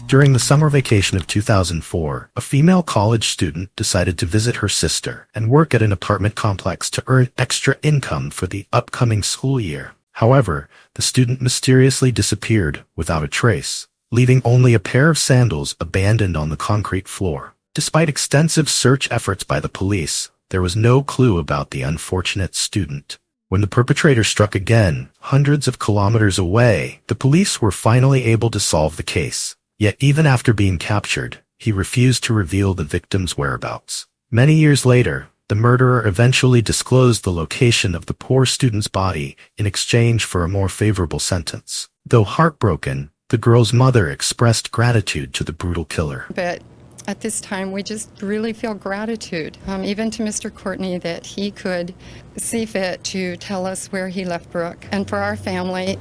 During the summer vacation of 2004, a female college student decided to visit her sister and work at an apartment complex to earn extra income for the upcoming school year. However, the student mysteriously disappeared without a trace, leaving only a pair of sandals abandoned on the concrete floor. Despite extensive search efforts by the police, there was no clue about the unfortunate student. When the perpetrator struck again, hundreds of kilometers away, the police were finally able to solve the case. Yet even after being captured, he refused to reveal the victim's whereabouts. Many years later, the murderer eventually disclosed the location of the poor student's body in exchange for a more favorable sentence. Though heartbroken, the girl's mother expressed gratitude to the brutal killer. But at this time, we just really feel gratitude, even to Mr. Courtney, that he could see fit to tell us where he left Brooke. And for our family,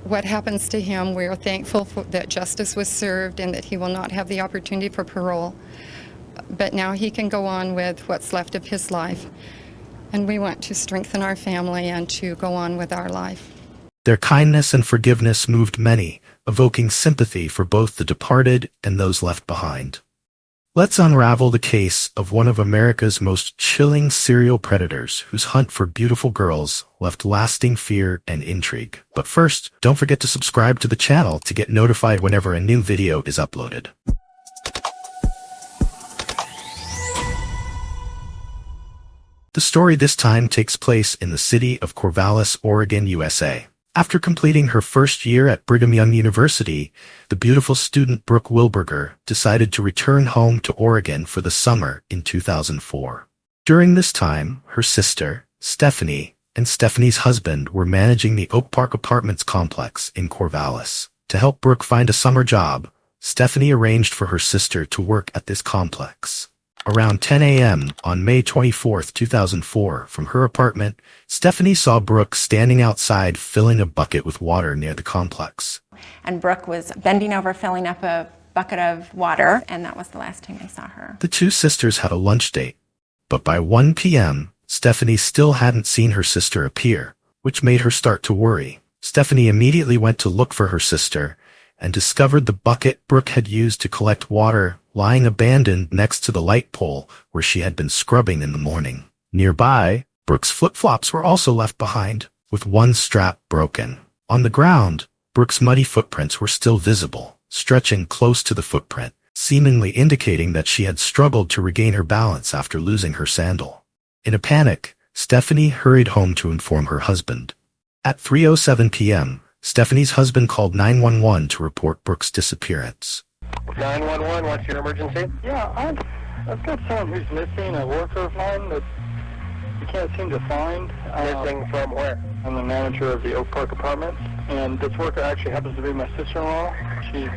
what happens to him, we are thankful that justice was served and that he will not have the opportunity for parole. But now he can go on with what's left of his life. And we want to strengthen our family and to go on with our life. Their kindness and forgiveness moved many, evoking sympathy for both the departed and those left behind. Let's unravel the case of one of America's most chilling serial predators whose hunt for beautiful girls left lasting fear and intrigue. But first, don't forget to subscribe to the channel to get notified whenever a new video is uploaded. The story this time takes place in the city of Corvallis, Oregon, USA. After completing her first year at Brigham Young University, the beautiful student Brooke Wilberger decided to return home to Oregon for the summer in 2004. During this time, her sister, Stephanie, and Stephanie's husband were managing the Oak Park Apartments complex in Corvallis. To help Brooke find a summer job, Stephanie arranged for her sister to work at this complex. Around 10 a.m. on May 24, 2004, from her apartment, Stephanie saw Brooke standing outside filling a bucket with water near the complex. And Brooke was bending over filling up a bucket of water, and that was the last time I saw her. The two sisters had a lunch date, but by 1 p.m., Stephanie still hadn't seen her sister appear, which made her start to worry. Stephanie immediately went to look for her sister and discovered the bucket Brooke had used to collect water lying abandoned next to the light pole where she had been scrubbing in the morning. Nearby, Brooke's flip-flops were also left behind, with one strap broken. On the ground, Brooke's muddy footprints were still visible, stretching close to the footprint, seemingly indicating that she had struggled to regain her balance after losing her sandal. In a panic, Stephanie hurried home to inform her husband. At 3:07 p.m., Stephanie's husband called 911 to report Brooke's disappearance. 911, what's your emergency? Yeah, I've got someone who's missing, a worker of mine that we can't seem to find. Missing from where? I'm the manager of the Oak Park Apartments, and this worker actually happens to be my sister-in-law. She's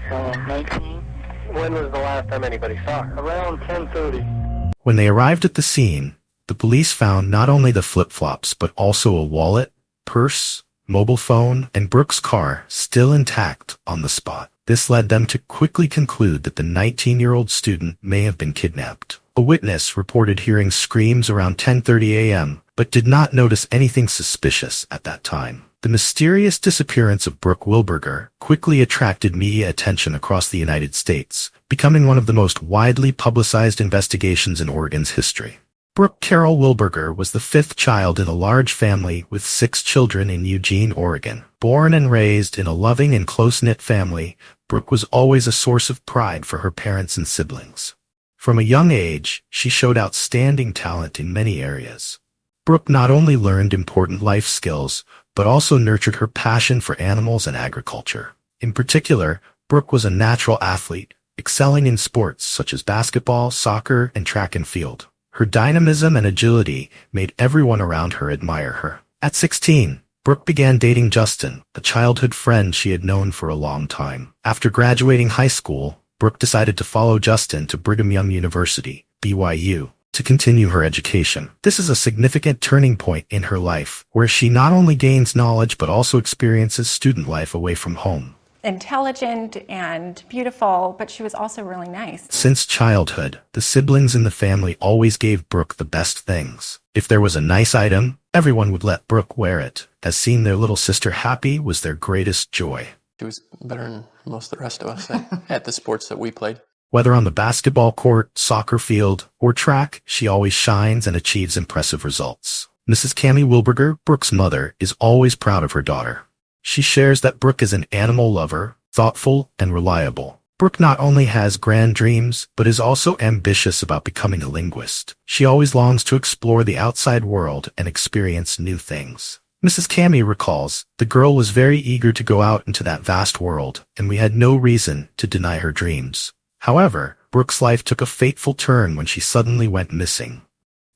19. When was the last time anybody saw her? Around 10:30. When they arrived at the scene, the police found not only the flip-flops but also a wallet, purse, mobile phone, and Brooke's car still intact on the spot. This led them to quickly conclude that the 19-year-old student may have been kidnapped. A witness reported hearing screams around 10:30 a.m., but did not notice anything suspicious at that time. The mysterious disappearance of Brooke Wilberger quickly attracted media attention across the United States, becoming one of the most widely publicized investigations in Oregon's history. Brooke Carol Wilberger was the fifth child in a large family with 6 children in Eugene, Oregon. Born and raised in a loving and close-knit family, Brooke was always a source of pride for her parents and siblings. From a young age, she showed outstanding talent in many areas. Brooke not only learned important life skills, but also nurtured her passion for animals and agriculture. In particular, Brooke was a natural athlete, excelling in sports such as basketball, soccer, and track and field. Her dynamism and agility made everyone around her admire her. At 16, Brooke began dating Justin, a childhood friend she had known for a long time. After graduating high school, Brooke decided to follow Justin to Brigham Young University, BYU, to continue her education. This is a significant turning point in her life, where she not only gains knowledge but also experiences student life away from home. Intelligent and beautiful, but she was also really nice. Since childhood, the siblings in the family always gave Brooke the best things. If there was a nice item, everyone would let Brooke wear it, as seeing their little sister happy was their greatest joy. She was better than most of the rest of us at the sports that we played. Whether on the basketball court, soccer field, or track, she always shines and achieves impressive results. Mrs. Cammie Wilberger, Brooke's mother, is always proud of her daughter. She shares that Brooke is an animal lover, thoughtful, and reliable. Brooke not only has grand dreams, but is also ambitious about becoming a linguist. She always longs to explore the outside world and experience new things. Mrs. Cammie recalls, the girl was very eager to go out into that vast world, and we had no reason to deny her dreams. However, Brooke's life took a fateful turn when she suddenly went missing.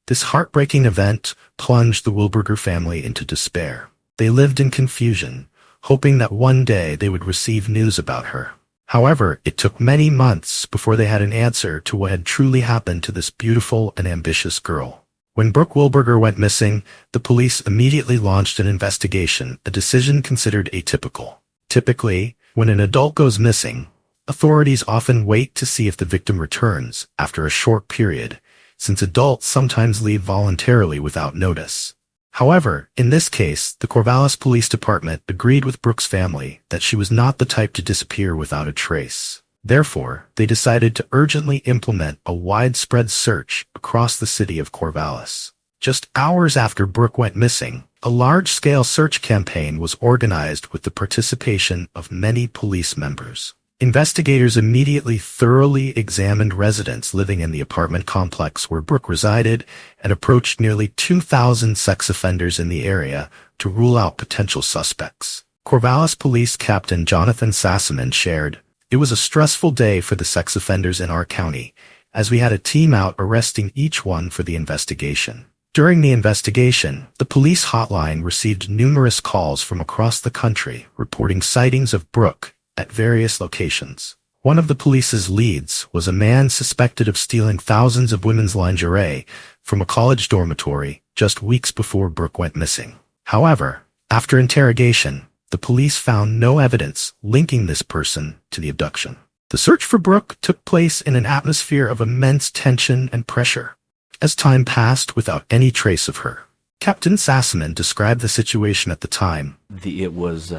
This heartbreaking event plunged the Wilberger family into despair. They lived in confusion, hoping that one day they would receive news about her. However, it took many months before they had an answer to what had truly happened to this beautiful and ambitious girl. When Brooke Wilberger went missing, the police immediately launched an investigation, a decision considered atypical. Typically, when an adult goes missing, authorities often wait to see if the victim returns after a short period, since adults sometimes leave voluntarily without notice. However, in this case, the Corvallis Police Department agreed with Brooke's family that she was not the type to disappear without a trace. Therefore, they decided to urgently implement a widespread search across the city of Corvallis. Just hours after Brooke went missing, a large-scale search campaign was organized with the participation of many police members. Investigators immediately thoroughly examined residents living in the apartment complex where Brooke resided and approached nearly 2,000 sex offenders in the area to rule out potential suspects. Corvallis Police Captain Jonathan Sassaman shared, "It was a stressful day for the sex offenders in our county, as we had a team out arresting each one for the investigation." During the investigation, the police hotline received numerous calls from across the country reporting sightings of Brooke at various locations. One of the police's leads was a man suspected of stealing thousands of women's lingerie from a college dormitory just weeks before Brooke went missing. However, after interrogation, the police found no evidence linking this person to the abduction. The search for Brooke took place in an atmosphere of immense tension and pressure. As time passed without any trace of her, Captain Sassaman described the situation at the time. It was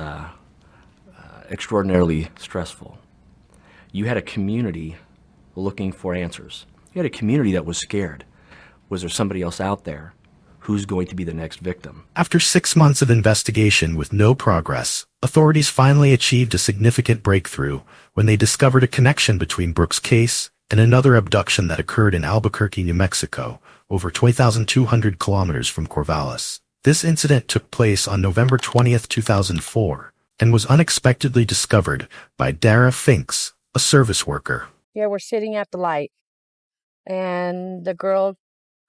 extraordinarily stressful. You had a community looking for answers. You had a community that was scared. Was there somebody else out there? Who's going to be the next victim? After 6 months of investigation with no progress, authorities finally achieved a significant breakthrough when they discovered a connection between Brooke's case and another abduction that occurred in Albuquerque, New Mexico, over 2,200 kilometers from Corvallis. This incident took place on November 20th, 2004, and was unexpectedly discovered by Dara Finks, a service worker. Yeah, we're sitting at the light, and the girl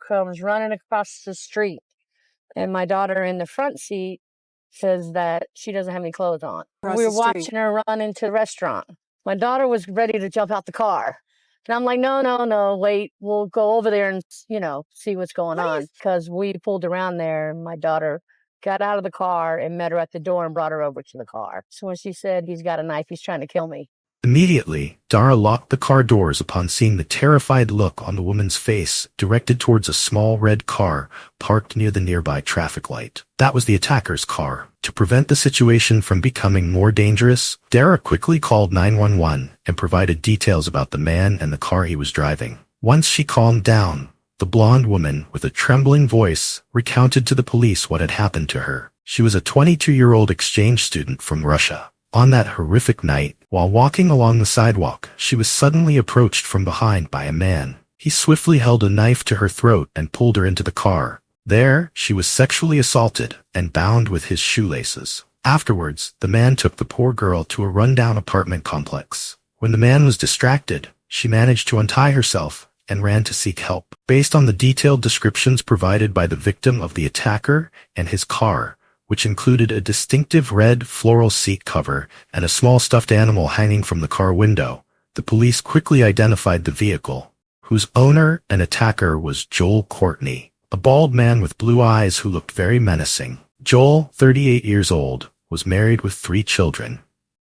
comes running across the street, and my daughter in the front seat says that she doesn't have any clothes on. We were watching her run into the restaurant. My daughter was ready to jump out the car. And I'm like, no, wait, we'll go over there and, see what's going on. Because we pulled around there, and my daughter got out of the car and met her at the door and brought her over to the car. So when she said, "He's got a knife, he's trying to kill me." Immediately, Dara locked the car doors upon seeing the terrified look on the woman's face directed towards a small red car parked near the nearby traffic light. That was the attacker's car. To prevent the situation from becoming more dangerous, Dara quickly called 911 and provided details about the man and the car he was driving. Once she calmed down, the blonde woman, with a trembling voice, recounted to the police what had happened to her. She was a 22-year-old exchange student from Russia. On that horrific night, while walking along the sidewalk, she was suddenly approached from behind by a man. He swiftly held a knife to her throat and pulled her into the car. There, she was sexually assaulted and bound with his shoelaces. Afterwards, the man took the poor girl to a rundown apartment complex. When the man was distracted, she managed to untie herself and ran to seek help. Based on the detailed descriptions provided by the victim of the attacker and his car, which included a distinctive red floral seat cover and a small stuffed animal hanging from the car window, the police quickly identified the vehicle, whose owner and attacker was Joel Courtney, a bald man with blue eyes who looked very menacing. Joel, 38 years old, was married with 3 children.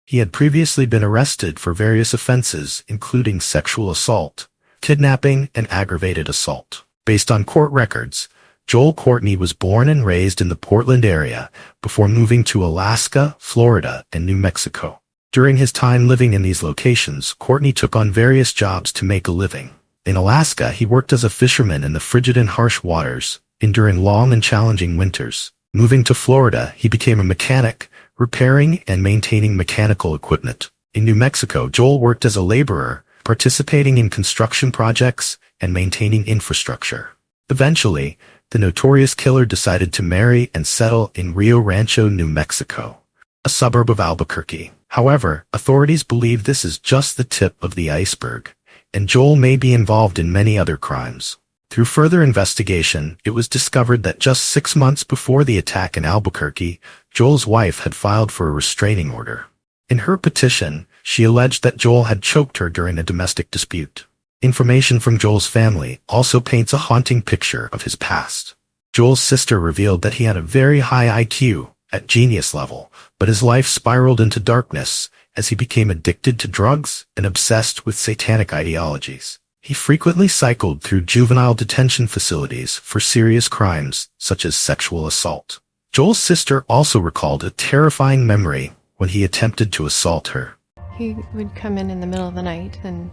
He had previously been arrested for various offenses, including sexual assault, kidnapping, and aggravated assault. Based on court records, Joel Courtney was born and raised in the Portland area before moving to Alaska, Florida, and New Mexico. During his time living in these locations, Courtney took on various jobs to make a living. In Alaska, he worked as a fisherman in the frigid and harsh waters, enduring long and challenging winters. Moving to Florida, he became a mechanic, repairing and maintaining mechanical equipment. In New Mexico, Joel worked as a laborer, participating in construction projects and maintaining infrastructure. Eventually, the notorious killer decided to marry and settle in Rio Rancho, New Mexico, a suburb of Albuquerque. However, authorities believe this is just the tip of the iceberg, and Joel may be involved in many other crimes. Through further investigation, it was discovered that just 6 months before the attack in Albuquerque, Joel's wife had filed for a restraining order. In her petition, she alleged that Joel had choked her during a domestic dispute. Information from Joel's family also paints a haunting picture of his past. Joel's sister revealed that he had a very high IQ, at genius level, but his life spiraled into darkness as he became addicted to drugs and obsessed with satanic ideologies. He frequently cycled through juvenile detention facilities for serious crimes such as sexual assault. Joel's sister also recalled a terrifying memory when he attempted to assault her. He would come in the middle of the night and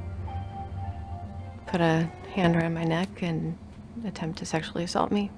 put a hand around my neck and attempt to sexually assault me.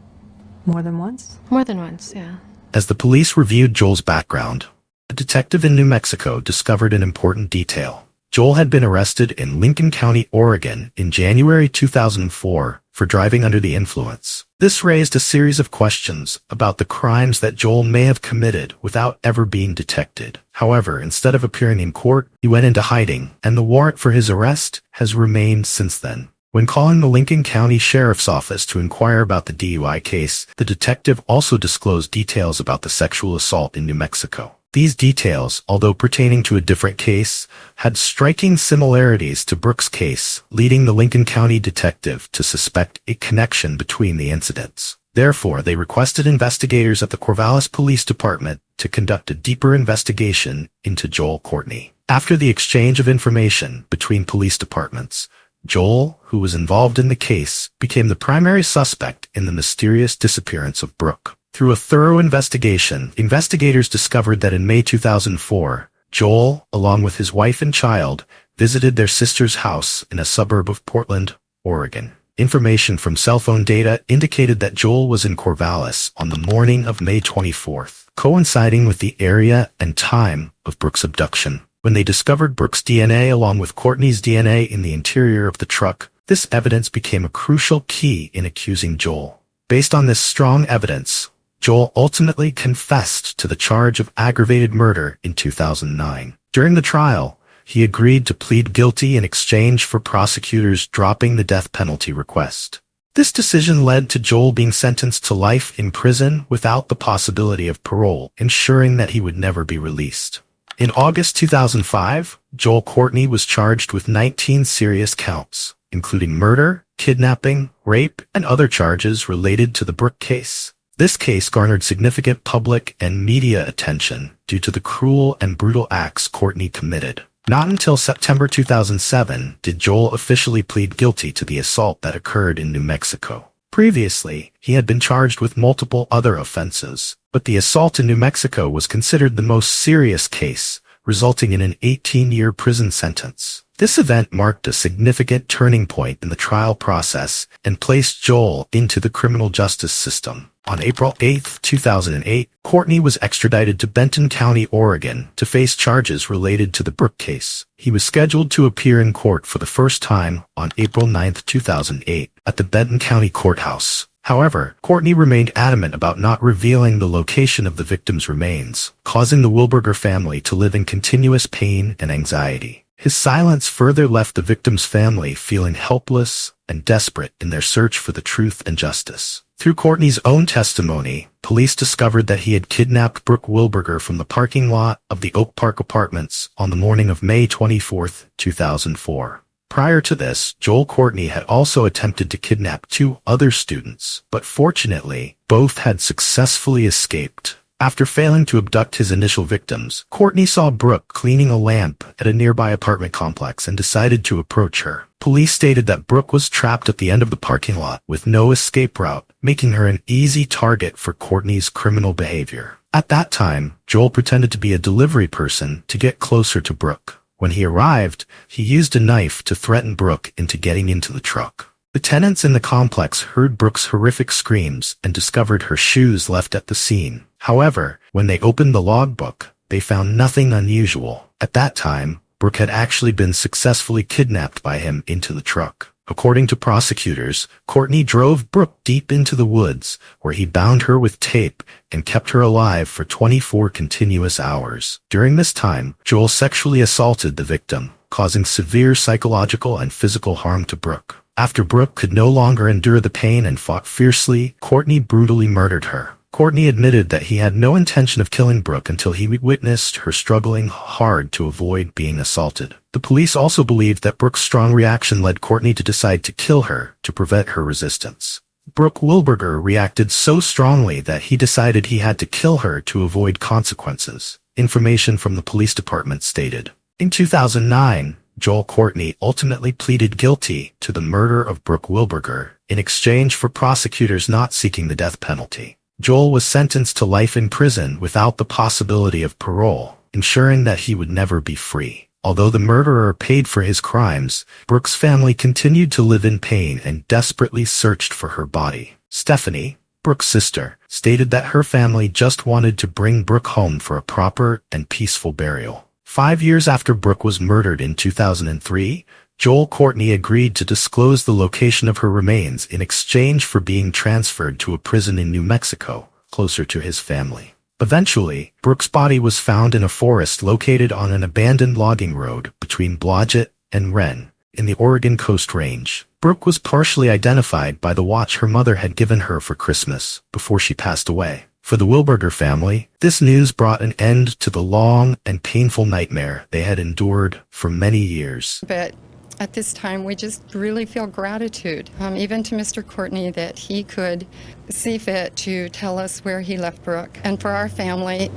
More than once? More than once, yeah. As the police reviewed Joel's background, a detective in New Mexico discovered an important detail. Joel had been arrested in Lincoln County, Oregon in January 2004 for driving under the influence. This raised a series of questions about the crimes that Joel may have committed without ever being detected. However, instead of appearing in court, he went into hiding, and the warrant for his arrest has remained since then. When calling the Lincoln County Sheriff's Office to inquire about the DUI case, the detective also disclosed details about the sexual assault in New Mexico. These details, although pertaining to a different case, had striking similarities to Brooks' case, leading the Lincoln County detective to suspect a connection between the incidents. Therefore, they requested investigators at the Corvallis Police Department to conduct a deeper investigation into Joel Courtney. After the exchange of information between police departments, Joel, who was involved in the case, became the primary suspect in the mysterious disappearance of Brooke. Through a thorough investigation, investigators discovered that in May 2004, Joel, along with his wife and child, visited their sister's house in a suburb of Portland, Oregon. Information from cell phone data indicated that Joel was in Corvallis on the morning of May 24th, coinciding with the area and time of Brooke's abduction. When they discovered Brooke's DNA along with Courtney's DNA in the interior of the truck, this evidence became a crucial key in accusing Joel. Based on this strong evidence, Joel ultimately confessed to the charge of aggravated murder in 2009. During the trial, he agreed to plead guilty in exchange for prosecutors dropping the death penalty request. This decision led to Joel being sentenced to life in prison without the possibility of parole, ensuring that he would never be released. In August 2005, Joel Courtney was charged with 19 serious counts, including murder, kidnapping, rape, and other charges related to the Brooke case. This case garnered significant public and media attention due to the cruel and brutal acts Courtney committed. Not until September 2007 did Joel officially plead guilty to the assault that occurred in New Mexico. Previously, he had been charged with multiple other offenses, but the assault in New Mexico was considered the most serious case, resulting in an 18-year prison sentence. This event marked a significant turning point in the trial process and placed Joel into the criminal justice system. On April 8, 2008, Courtney was extradited to Benton County, Oregon, to face charges related to the Brooke case. He was scheduled to appear in court for the first time on April 9, 2008, at the Benton County Courthouse. However, Courtney remained adamant about not revealing the location of the victim's remains, causing the Wilberger family to live in continuous pain and anxiety. His silence further left the victim's family feeling helpless and desperate in their search for the truth and justice. Through Courtney's own testimony, police discovered that he had kidnapped Brooke Wilberger from the parking lot of the Oak Park Apartments on the morning of May 24, 2004. Prior to this, Joel Courtney had also attempted to kidnap 2 other students, but fortunately, both had successfully escaped. After failing to abduct his initial victims, Courtney saw Brooke cleaning a lamp at a nearby apartment complex and decided to approach her. Police stated that Brooke was trapped at the end of the parking lot with no escape route, making her an easy target for Courtney's criminal behavior. At that time, Joel pretended to be a delivery person to get closer to Brooke. When he arrived, he used a knife to threaten Brooke into getting into the truck. The tenants in the complex heard Brooke's horrific screams and discovered her shoes left at the scene. However, when they opened the logbook, they found nothing unusual. At that time, Brooke had actually been successfully kidnapped by him into the truck. According to prosecutors, Courtney drove Brooke deep into the woods, where he bound her with tape and kept her alive for 24 continuous hours. During this time, Joel sexually assaulted the victim, causing severe psychological and physical harm to Brooke. After Brooke could no longer endure the pain and fought fiercely, Courtney brutally murdered her. Courtney admitted that he had no intention of killing Brooke until he witnessed her struggling hard to avoid being assaulted. The police also believed that Brooke's strong reaction led Courtney to decide to kill her to prevent her resistance. Brooke Wilberger reacted so strongly that he decided he had to kill her to avoid consequences. Information from the police department stated. In 2009, Joel Courtney ultimately pleaded guilty to the murder of Brooke Wilberger in exchange for prosecutors not seeking the death penalty. Joel was sentenced to life in prison without the possibility of parole, ensuring that he would never be free. Although the murderer paid for his crimes, Brooke's family continued to live in pain and desperately searched for her body. Stephanie, Brooke's sister, stated that her family just wanted to bring Brooke home for a proper and peaceful burial. 5 years after Brooke was murdered in 2003, Joel Courtney agreed to disclose the location of her remains in exchange for being transferred to a prison in New Mexico, closer to his family. Eventually, Brooke's body was found in a forest located on an abandoned logging road between Blodgett and Wren, in the Oregon Coast Range. Brooke was partially identified by the watch her mother had given her for Christmas before she passed away. For the Wilberger family, this news brought an end to the long and painful nightmare they had endured for many years. But at this time, we just really feel gratitude, even to Mr. Courtney, that he could see fit to tell us where he left Brooke. And for our family,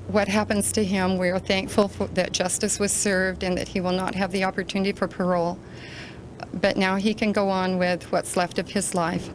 what happens to him, we are thankful that justice was served and that he will not have the opportunity for parole. But now he can go on with what's left of his life.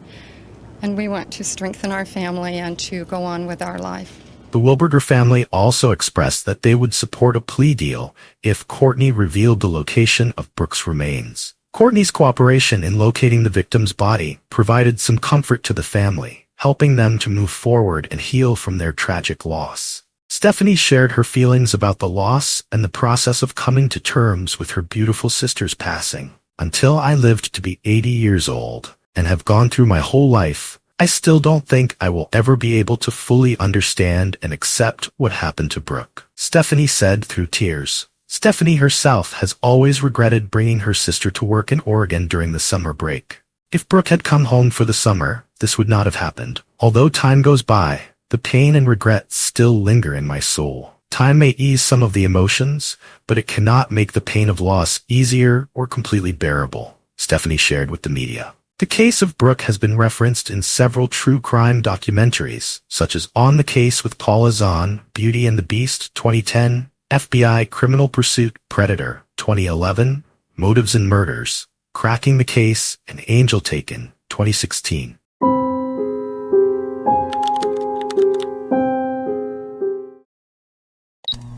And we want to strengthen our family and to go on with our life. The Wilberger family also expressed that they would support a plea deal if Courtney revealed the location of Brooke's remains. Courtney's cooperation in locating the victim's body provided some comfort to the family, helping them to move forward and heal from their tragic loss. Stephanie shared her feelings about the loss and the process of coming to terms with her beautiful sister's passing. Until I lived to be 80 years old and have gone through my whole life, I still don't think I will ever be able to fully understand and accept what happened to Brooke, Stephanie said through tears. Stephanie herself has always regretted bringing her sister to work in Oregon during the summer break. If Brooke had come home for the summer, this would not have happened. Although time goes by, the pain and regret still linger in my soul. Time may ease some of the emotions, but it cannot make the pain of loss easier or completely bearable, Stephanie shared with the media. The case of Brooke has been referenced in several true crime documentaries, such as On the Case with Paula Zahn, Beauty and the Beast, 2010, FBI Criminal Pursuit, Predator, 2011, Motives and Murders, Cracking the Case, and Angel Taken, 2016.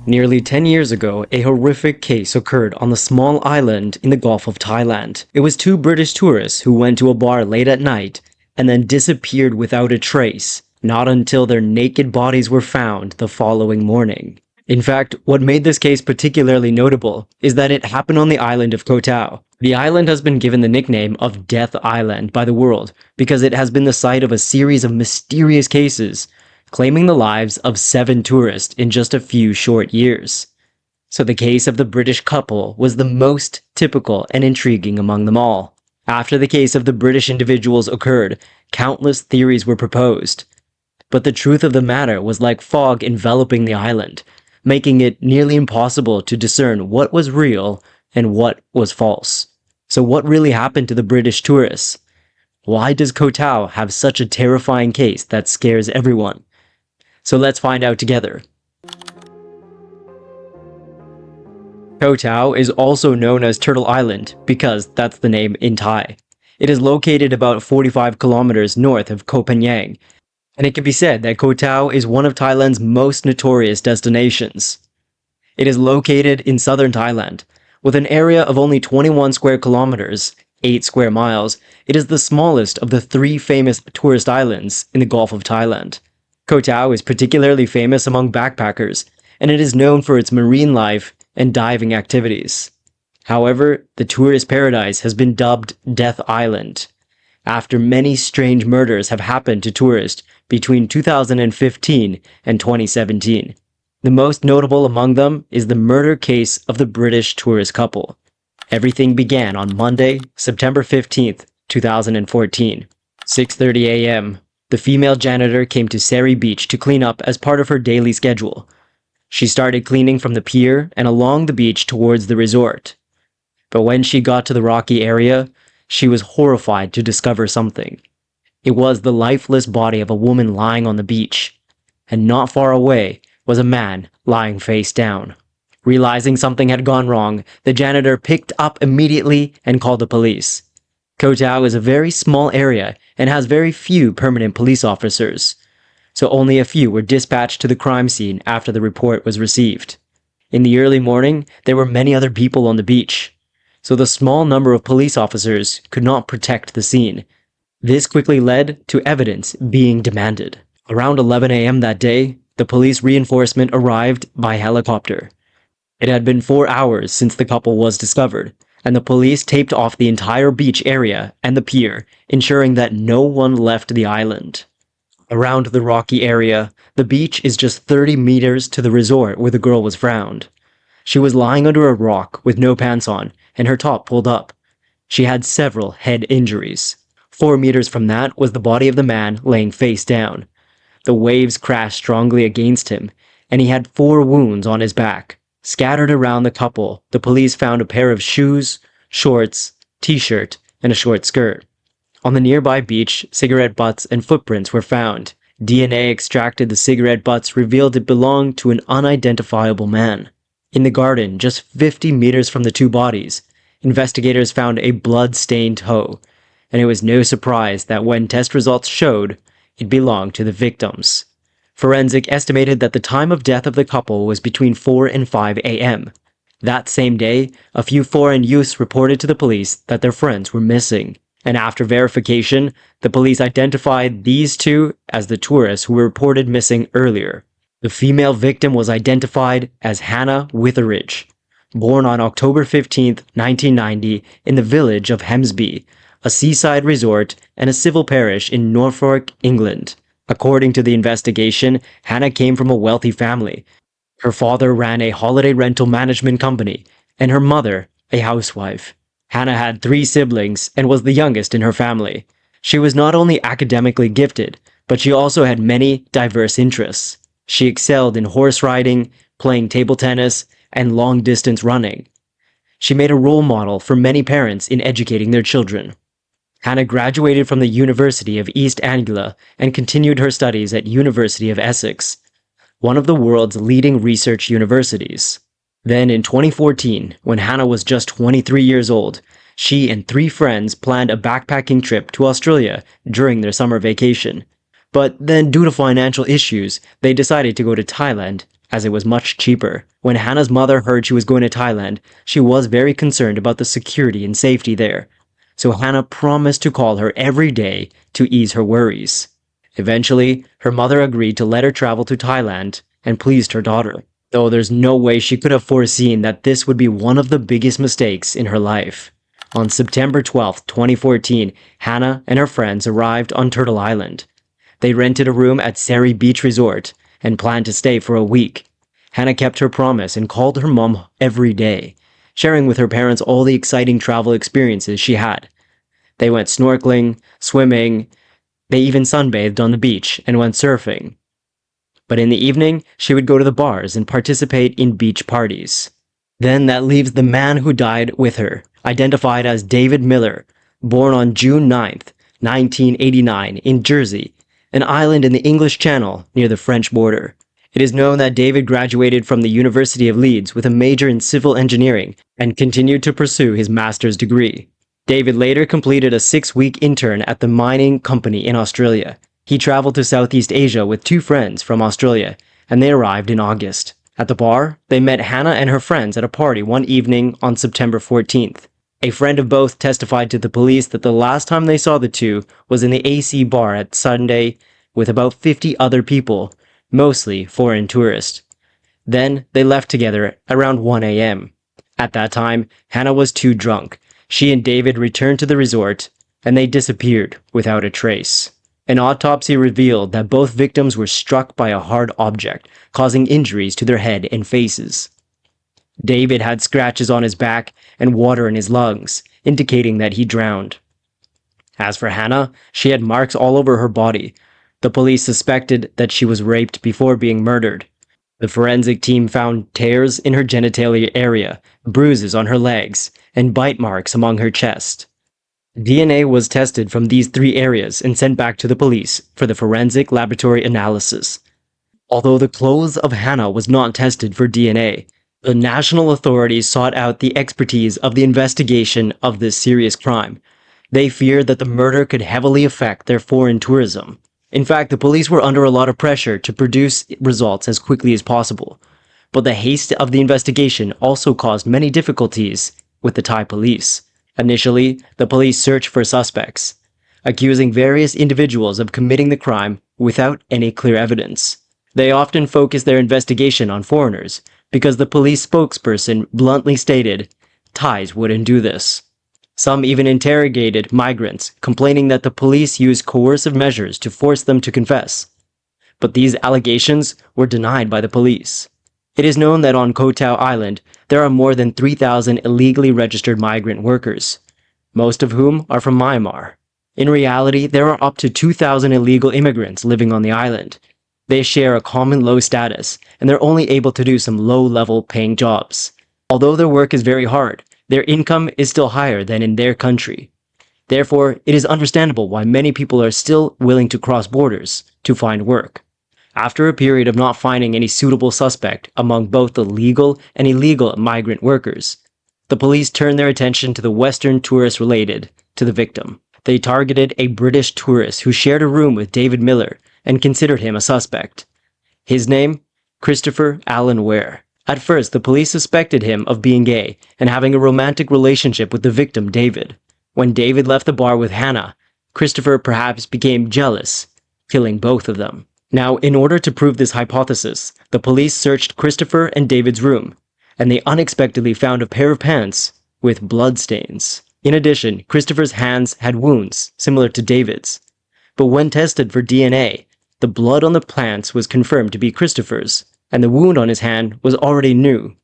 Nearly 10 years ago, a horrific case occurred on the small island in the Gulf of Thailand. It was two British tourists who went to a bar late at night and then disappeared without a trace, not until their naked bodies were found the following morning. In fact, what made this case particularly notable is that it happened on the island of Koh Tao. The island has been given the nickname of Death Island by the world because it has been the site of a series of mysterious cases claiming the lives of 7 tourists in just a few short years. So the case of the British couple was the most typical and intriguing among them all. After the case of the British individuals occurred, countless theories were proposed. But the truth of the matter was like fog enveloping the island, making it nearly impossible to discern what was real and what was false. So what really happened to the British tourists? Why does Koh Tao have such a terrifying case that scares everyone? So let's find out together. Koh Tao is also known as Turtle Island because that's the name in Thai. It is located about 45 kilometers north of Koh Phangan, and it can be said that Koh Tao is one of Thailand's most notorious destinations. It is located in southern Thailand. With an area of only 21 square kilometers, 8 square miles, it is the smallest of the 3 famous tourist islands in the Gulf of Thailand. Koh Tao is particularly famous among backpackers, and it is known for its marine life and diving activities. However, the tourist paradise has been dubbed Death Island, after many strange murders have happened to tourists between 2015 and 2017. The most notable among them is the murder case of the British tourist couple. Everything began on Monday, September 15th, 2014. 6:30 a.m., the female janitor came to Seri Beach to clean up as part of her daily schedule. She started cleaning from the pier and along the beach towards the resort. But when she got to the rocky area, she was horrified to discover something. It was the lifeless body of a woman lying on the beach, and not far away was a man lying face down. Realizing something had gone wrong, the janitor picked up immediately and called the police. Koh Tao is a very small area and has very few permanent police officers, so only a few were dispatched to the crime scene after the report was received. In the early morning, there were many other people on the beach, so the small number of police officers could not protect the scene. This quickly led to evidence being demanded. Around 11 a.m. that day, the police reinforcement arrived by helicopter. It had been 4 hours since the couple was discovered, and the police taped off the entire beach area and the pier, ensuring that no one left the island. Around the rocky area, the beach is just 30 meters to the resort where the girl was found. She was lying under a rock with no pants on and her top pulled up. She had several head injuries. 4 meters from that was the body of the man laying face down. The waves crashed strongly against him, and he had 4 wounds on his back. Scattered around the couple, the police found a pair of shoes, shorts, t-shirt, and a short skirt. On the nearby beach, cigarette butts and footprints were found. DNA extracted the cigarette butts revealed it belonged to an unidentifiable man. In the garden, just 50 meters from the 2 bodies, investigators found a blood-stained toe, and it was no surprise that when test results showed, it belonged to the victims. Forensic estimated that the time of death of the couple was between 4 and 5 a.m. That same day, a few foreign youths reported to the police that their friends were missing, and after verification, the police identified these 2 as the tourists who were reported missing earlier. The female victim was identified as Hannah Witheridge, born on October 15, 1990, in the village of Hemsby, a seaside resort and a civil parish in Norfolk, England. According to the investigation, Hannah came from a wealthy family. Her father ran a holiday rental management company, and her mother a housewife. Hannah had 3 siblings and was the youngest in her family. She was not only academically gifted, but she also had many diverse interests. She excelled in horse riding, playing table tennis, and long-distance running. She made a role model for many parents in educating their children. Hannah graduated from the University of East Anglia and continued her studies at University of Essex, one of the world's leading research universities. Then in 2014, when Hannah was just 23 years old, she and 3 friends planned a backpacking trip to Australia during their summer vacation. But then due to financial issues, they decided to go to Thailand, as it was much cheaper. When Hannah's mother heard she was going to Thailand, she was very concerned about the security and safety there. So Hannah promised to call her every day to ease her worries. Eventually, her mother agreed to let her travel to Thailand and pleased her daughter, though there's no way she could have foreseen that this would be one of the biggest mistakes in her life. On September 12, 2014, Hannah and her friends arrived on Turtle Island. They rented a room at Seri Beach Resort and planned to stay for a week. Hannah kept her promise and called her mom every day, sharing with her parents all the exciting travel experiences she had. They went snorkeling, swimming, they even sunbathed on the beach and went surfing. But in the evening, she would go to the bars and participate in beach parties. Then that leaves the man who died with her, identified as David Miller, born on June 9th, 1989 in Jersey, an island in the English Channel near the French border. It is known that David graduated from the University of Leeds with a major in civil engineering and continued to pursue his master's degree. David later completed a 6-week intern at the mining company in Australia. He traveled to Southeast Asia with 2 friends from Australia, and they arrived in August. At the bar, they met Hannah and her friends at a party one evening on September 14th. A friend of both testified to the police that the last time they saw the two was in the AC bar at Sunday with about 50 other people, mostly foreign tourists. Then they left together around 1 a.m. At that time, Hannah was too drunk. She and David returned to the resort, and they disappeared without a trace. An autopsy revealed that both victims were struck by a hard object, causing injuries to their head and faces. David had scratches on his back and water in his lungs, indicating that he drowned. As for Hannah, she had marks all over her body. The police suspected that she was raped before being murdered. The forensic team found tears in her genitalia area, bruises on her legs, and bite marks along her chest. DNA was tested from these 3 areas and sent back to the police for the forensic laboratory analysis. Although the clothes of Hannah was not tested for DNA, the national authorities sought out the expertise of the investigation of this serious crime. They feared that the murder could heavily affect their foreign tourism. In fact, the police were under a lot of pressure to produce results as quickly as possible. But the haste of the investigation also caused many difficulties with the Thai police. Initially, the police searched for suspects, accusing various individuals of committing the crime without any clear evidence. They often focused their investigation on foreigners, because the police spokesperson bluntly stated, "Thais wouldn't do this." Some even interrogated migrants, complaining that the police used coercive measures to force them to confess. But these allegations were denied by the police. It is known that on Koh Tao Island, there are more than 3,000 illegally registered migrant workers, most of whom are from Myanmar. In reality, there are up to 2,000 illegal immigrants living on the island. They share a common low status, and they're only able to do some low-level paying jobs. Although their work is very hard, their income is still higher than in their country. Therefore, it is understandable why many people are still willing to cross borders to find work. After a period of not finding any suitable suspect among both the legal and illegal migrant workers, the police turned their attention to the Western tourist related to the victim. They targeted a British tourist who shared a room with David Miller and considered him a suspect. His name? Christopher Allen Ware. At first, the police suspected him of being gay and having a romantic relationship with the victim, David. When David left the bar with Hannah, Christopher perhaps became jealous, killing both of them. Now, in order to prove this hypothesis, the police searched Christopher and David's room, and they unexpectedly found a pair of pants with bloodstains. In addition, Christopher's hands had wounds similar to David's. But when tested for DNA, the blood on the pants was confirmed to be Christopher's, and the wound on his hand was already new,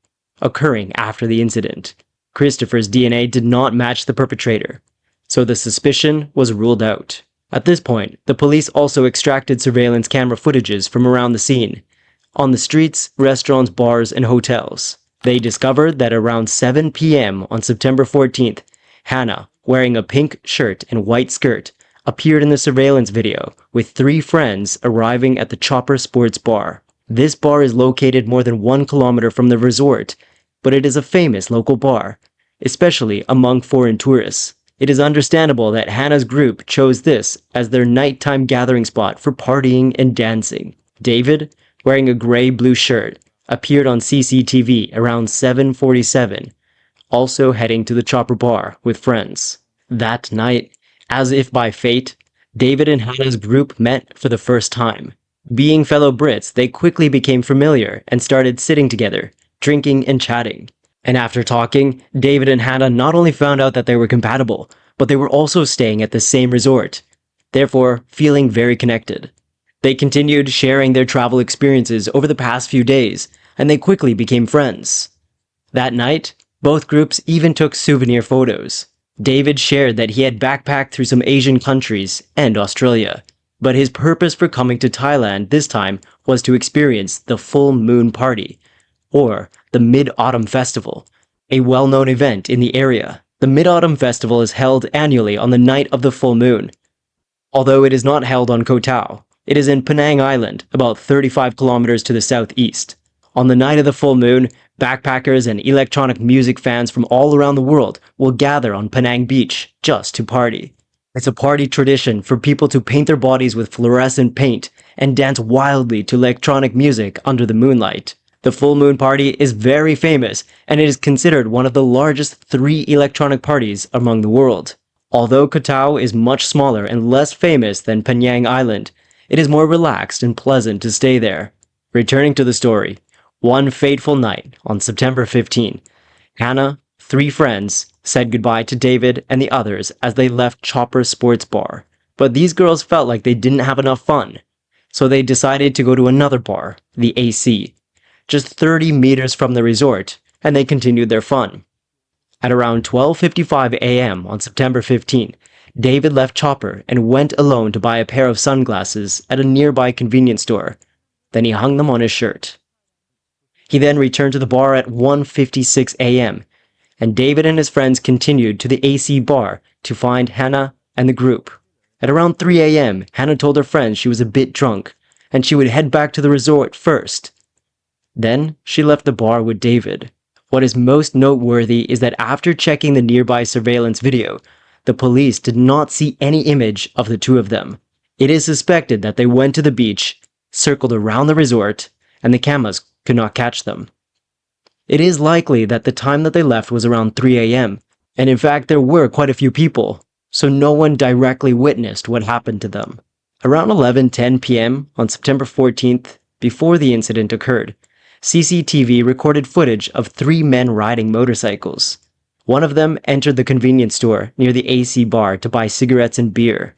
occurring after the incident. Christopher's DNA did not match the perpetrator, so the suspicion was ruled out. At this point, the police also extracted surveillance camera footages from around the scene, on the streets, restaurants, bars, and hotels. They discovered that around 7 p.m. on September 14th, Hannah, wearing a pink shirt and white skirt, appeared in the surveillance video with 3 friends arriving at the Chopper Sports Bar. This bar is located more than 1 kilometer from the resort, but it is a famous local bar, especially among foreign tourists. It is understandable that Hannah's group chose this as their nighttime gathering spot for partying and dancing. David, wearing a gray-blue shirt, appeared on CCTV around 7:47, also heading to the Chopper Bar with friends. That night, as if by fate, David and Hannah's group met for the first time. Being fellow Brits, they quickly became familiar and started sitting together, drinking and chatting. And after talking, David and Hannah not only found out that they were compatible, but they were also staying at the same resort, therefore feeling very connected. They continued sharing their travel experiences over the past few days, and they quickly became friends. That night, both groups even took souvenir photos. David shared that he had backpacked through some Asian countries and Australia, but his purpose for coming to Thailand this time was to experience the Full Moon Party, or the Mid-Autumn Festival, a well-known event in the area. The Mid-Autumn Festival is held annually on the night of the full moon. Although it is not held on Koh Tao, It is in Penang Island, about 35 kilometers to the southeast. On the night of the full moon, backpackers and electronic music fans from all around the world will gather on Penang Beach just to party. It's a party tradition for people to paint their bodies with fluorescent paint and dance wildly to electronic music under the moonlight. The full moon party is very famous, and it is considered one of the largest 3 electronic parties among the world. Although Koh Tao is much smaller and less famous than Penang Island, it is more relaxed and pleasant to stay there. Returning to the story, one fateful night on September 15, Hannah, 3 friends, said goodbye to David and the others as they left Chopper Sports Bar. But these girls felt like they didn't have enough fun, so they decided to go to another bar, the AC, just 30 meters from the resort, and they continued their fun. At around 12:55 a.m. on September 15, David left Chopper and went alone to buy a pair of sunglasses at a nearby convenience store. Then he hung them on his shirt. He then returned to the bar at 1:56 a.m., and David and his friends continued to the AC bar to find Hannah and the group. At around 3 a.m., Hannah told her friends she was a bit drunk, and she would head back to the resort first. Then she left the bar with David. What is most noteworthy is that after checking the nearby surveillance video, the police did not see any image of the two of them. It is suspected that they went to the beach, circled around the resort, and the cameras could not catch them. It is likely that the time that they left was around 3 a.m., and in fact there were quite a few people, so no one directly witnessed what happened to them. Around 11:10 p.m. on September 14th, before the incident occurred, CCTV recorded footage of 3 men riding motorcycles. One of them entered the convenience store near the AC bar to buy cigarettes and beer.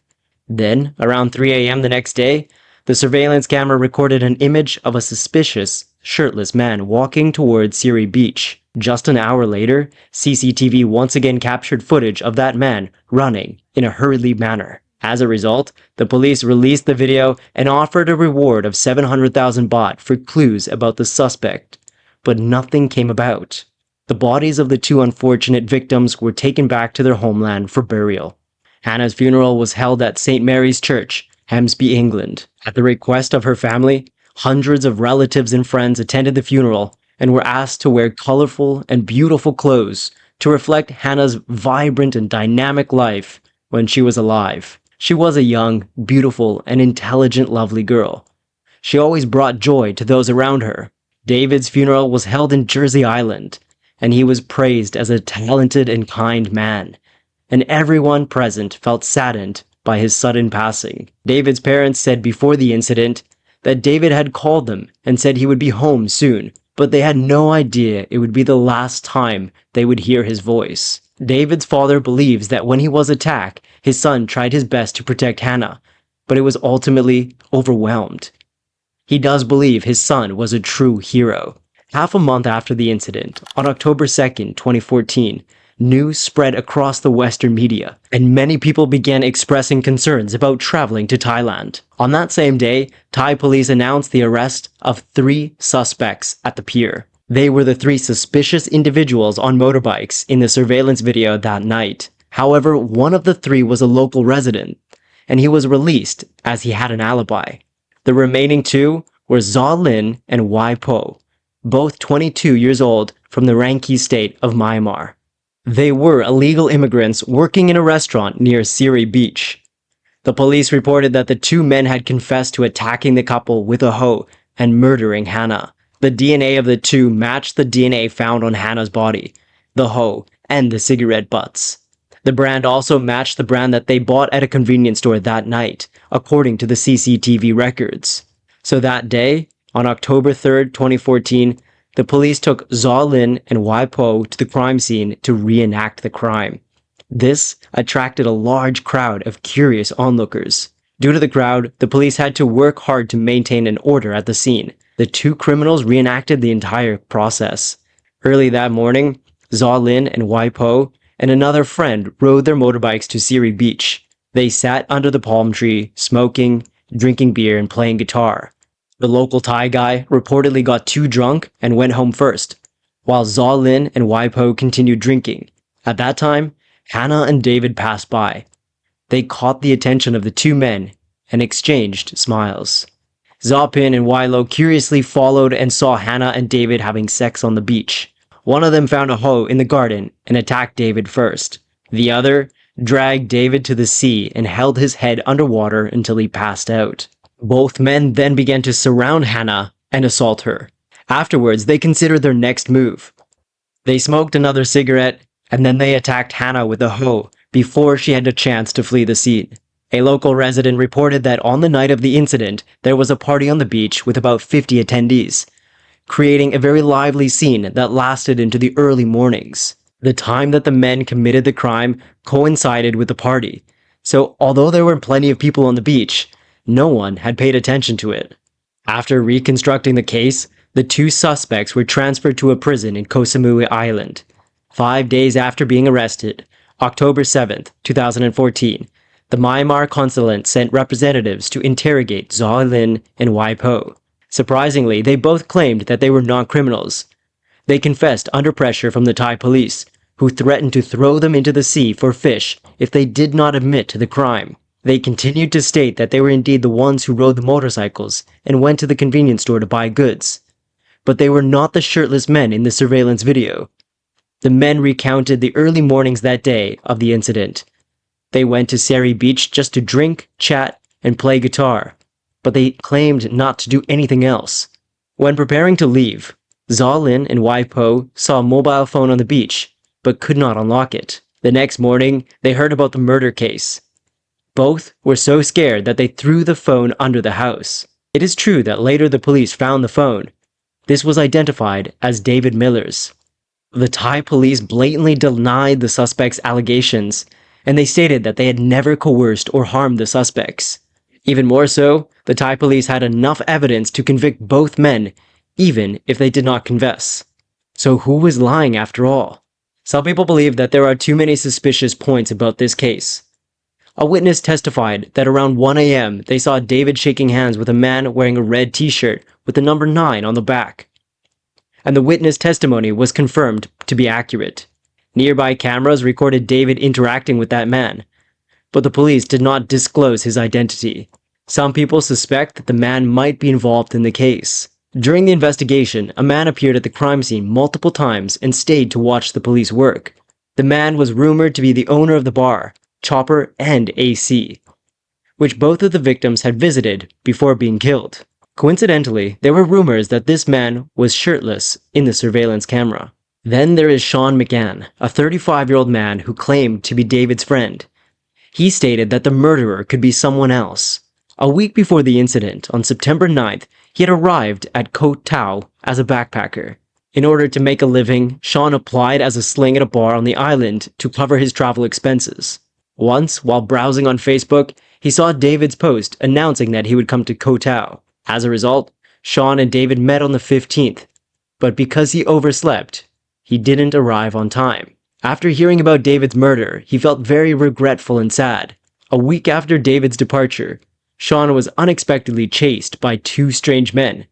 Then, around 3 a.m. the next day, the surveillance camera recorded an image of a suspicious, shirtless man walking towards Siri Beach. Just an hour later, CCTV once again captured footage of that man running in a hurried manner. As a result, the police released the video and offered a reward of 700,000 baht for clues about the suspect, but nothing came about. The bodies of the 2 unfortunate victims were taken back to their homeland for burial. Hannah's funeral was held at St. Mary's Church, Hemsby, England. At the request of her family, hundreds of relatives and friends attended the funeral and were asked to wear colorful and beautiful clothes to reflect Hannah's vibrant and dynamic life when she was alive. She was a young, beautiful, and intelligent, lovely girl. She always brought joy to those around her. David's funeral was held in Jersey Island, and he was praised as a talented and kind man. And everyone present felt saddened by his sudden passing. David's parents said before the incident that David had called them and said he would be home soon, but they had no idea it would be the last time they would hear his voice. David's father believes that when he was attacked, his son tried his best to protect Hannah, but it was ultimately overwhelmed. He does believe his son was a true hero. Half a month after the incident, on October 2nd, 2014, news spread across the Western media, and many people began expressing concerns about traveling to Thailand. On that same day, Thai police announced the arrest of 3 suspects at the pier. They were the 3 suspicious individuals on motorbikes in the surveillance video that night. However, one of the 3 was a local resident, and he was released as he had an alibi. The remaining 2 were Zaw Lin and Wai Po, both 22 years old from the Rangki state of Myanmar. They were illegal immigrants working in a restaurant near Siri Beach. The police reported that the 2 men had confessed to attacking the couple with a hoe and murdering Hannah. The DNA of the 2 matched the DNA found on Hannah's body, the hoe, and the cigarette butts. The brand also matched the brand that they bought at a convenience store that night, according to the CCTV records. So that day, on October 3rd, 2014, the police took Zaw Lin and Wai Po to the crime scene to reenact the crime. This attracted a large crowd of curious onlookers. Due to the crowd, the police had to work hard to maintain an order at the scene. The 2 criminals reenacted the entire process. Early that morning, Zaw Lin and Wai Po and another friend rode their motorbikes to Siri Beach. They sat under the palm tree, smoking, drinking beer, and playing guitar. The local Thai guy reportedly got too drunk and went home first, while Zaw Lin and Wai Po continued drinking. At that time, Hannah and David passed by. They caught the attention of the 2 men and exchanged smiles. Zaupin and Wilo curiously followed and saw Hannah and David having sex on the beach. One of them found a hoe in the garden and attacked David first. The other dragged David to the sea and held his head underwater until he passed out. Both men then began to surround Hannah and assault her. Afterwards, they considered their next move. They smoked another cigarette, and then they attacked Hannah with a hoe before she had a chance to flee the scene. A local resident reported that on the night of the incident, there was a party on the beach with about 50 attendees, creating a very lively scene that lasted into the early mornings. The time that the men committed the crime coincided with the party, so although there were plenty of people on the beach, no one had paid attention to it. After reconstructing the case, the two suspects were transferred to a prison in Koh Samui Island. 5 days after being arrested, October 7th, 2014, the Myanmar consulate sent representatives to interrogate Zaw Lin and Wai Po. Surprisingly, they both claimed that they were not criminals. They confessed under pressure from the Thai police, who threatened to throw them into the sea for fish if they did not admit to the crime. They continued to state that they were indeed the ones who rode the motorcycles and went to the convenience store to buy goods. But they were not the shirtless men in the surveillance video. The men recounted the early mornings that day of the incident. They went to Seri Beach just to drink, chat, and play guitar, but they claimed not to do anything else. When preparing to leave, Zaw Lin and Wai Po saw a mobile phone on the beach, but could not unlock it. The next morning, they heard about the murder case. Both were so scared that they threw the phone under the house. It is true that later the police found the phone. This was identified as David Miller's. The Thai police blatantly denied the suspects' allegations, and they stated that they had never coerced or harmed the suspects. Even more so, the Thai police had enough evidence to convict both men, even if they did not confess. So who was lying after all? Some people believe that there are too many suspicious points about this case. A witness testified that around 1 a.m. they saw David shaking hands with a man wearing a red t-shirt with the number 9 on the back. And the witness testimony was confirmed to be accurate. Nearby cameras recorded David interacting with that man, but the police did not disclose his identity. Some people suspect that the man might be involved in the case. During the investigation, a man appeared at the crime scene multiple times and stayed to watch the police work. The man was rumored to be the owner of the bar, Chopper and AC, which both of the victims had visited before being killed. Coincidentally, there were rumors that this man was shirtless in the surveillance camera. Then there is Sean McGann, a 35-year-old man who claimed to be David's friend. He stated that the murderer could be someone else. A week before the incident, on September 9th, he had arrived at Koh Tao as a backpacker. In order to make a living, Sean applied as a sling at a bar on the island to cover his travel expenses. Once, while browsing on Facebook, he saw David's post announcing that he would come to Koh Tao. As a result, Sean and David met on the 15th, but because he overslept, he didn't arrive on time. After hearing about David's murder, he felt very regretful and sad. A week after David's departure, Sean was unexpectedly chased by 2 strange men.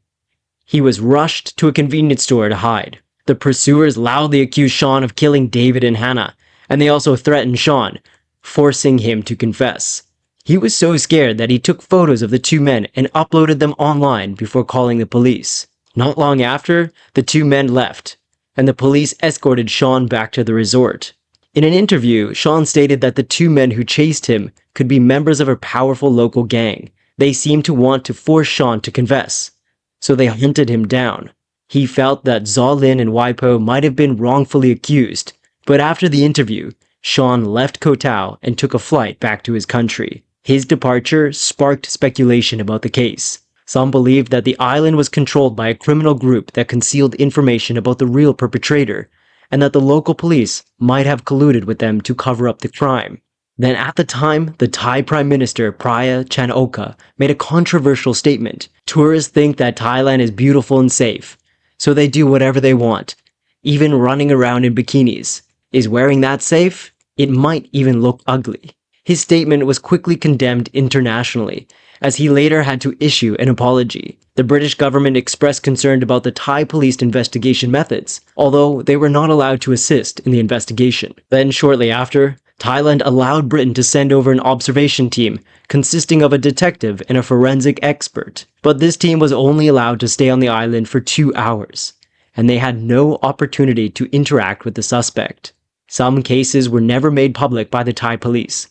He was rushed to a convenience store to hide. The pursuers loudly accused Sean of killing David and Hannah, and they also threatened Sean, forcing him to confess. He was so scared that he took photos of the 2 men and uploaded them online before calling the police. Not long after, the 2 men left, and the police escorted Sean back to the resort. In an interview, Sean stated that the 2 men who chased him could be members of a powerful local gang. They seemed to want to force Sean to confess, so they hunted him down. He felt that Zaw Lin and Wai Po might have been wrongfully accused, but after the interview, Sean left Koh Tao and took a flight back to his country. His departure sparked speculation about the case. Some believed that the island was controlled by a criminal group that concealed information about the real perpetrator, and that the local police might have colluded with them to cover up the crime. Then at the time, the Thai Prime Minister Prayut Chan-o-cha made a controversial statement. Tourists think that Thailand is beautiful and safe, so they do whatever they want, even running around in bikinis. Is wearing that safe? It might even look ugly. His statement was quickly condemned internationally, as he later had to issue an apology. The British government expressed concern about the Thai police investigation methods, although they were not allowed to assist in the investigation. Then shortly after, Thailand allowed Britain to send over an observation team consisting of a detective and a forensic expert, but this team was only allowed to stay on the island for 2 hours, and they had no opportunity to interact with the suspect. Some cases were never made public by the Thai police.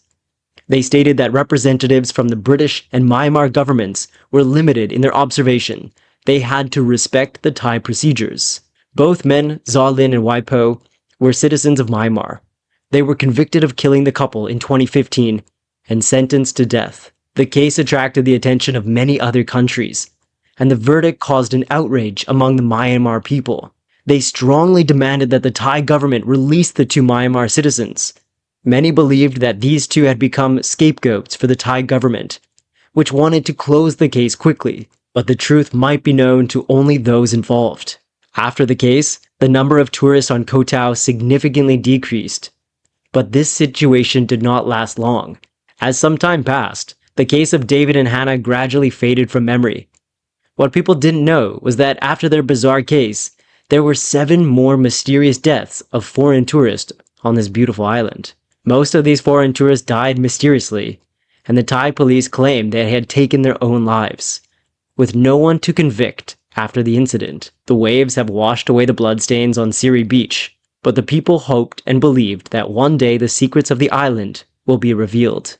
They stated that representatives from the British and Myanmar governments were limited in their observation. They had to respect the Thai procedures. Both men, Zawlin and Waipo, were citizens of Myanmar. They were convicted of killing the couple in 2015 and sentenced to death. The case attracted the attention of many other countries, and the verdict caused an outrage among the Myanmar people. They strongly demanded that the Thai government release the 2 Myanmar citizens. Many believed that these 2 had become scapegoats for the Thai government, which wanted to close the case quickly, but the truth might be known to only those involved. After the case, the number of tourists on Koh Tao significantly decreased. But this situation did not last long. As some time passed, the case of David and Hannah gradually faded from memory. What people didn't know was that after their bizarre case, there were 7 more mysterious deaths of foreign tourists on this beautiful island. Most of these foreign tourists died mysteriously, and the Thai police claimed they had taken their own lives. With no one to convict after the incident, the waves have washed away the bloodstains on Siri Beach, but the people hoped and believed that one day the secrets of the island will be revealed.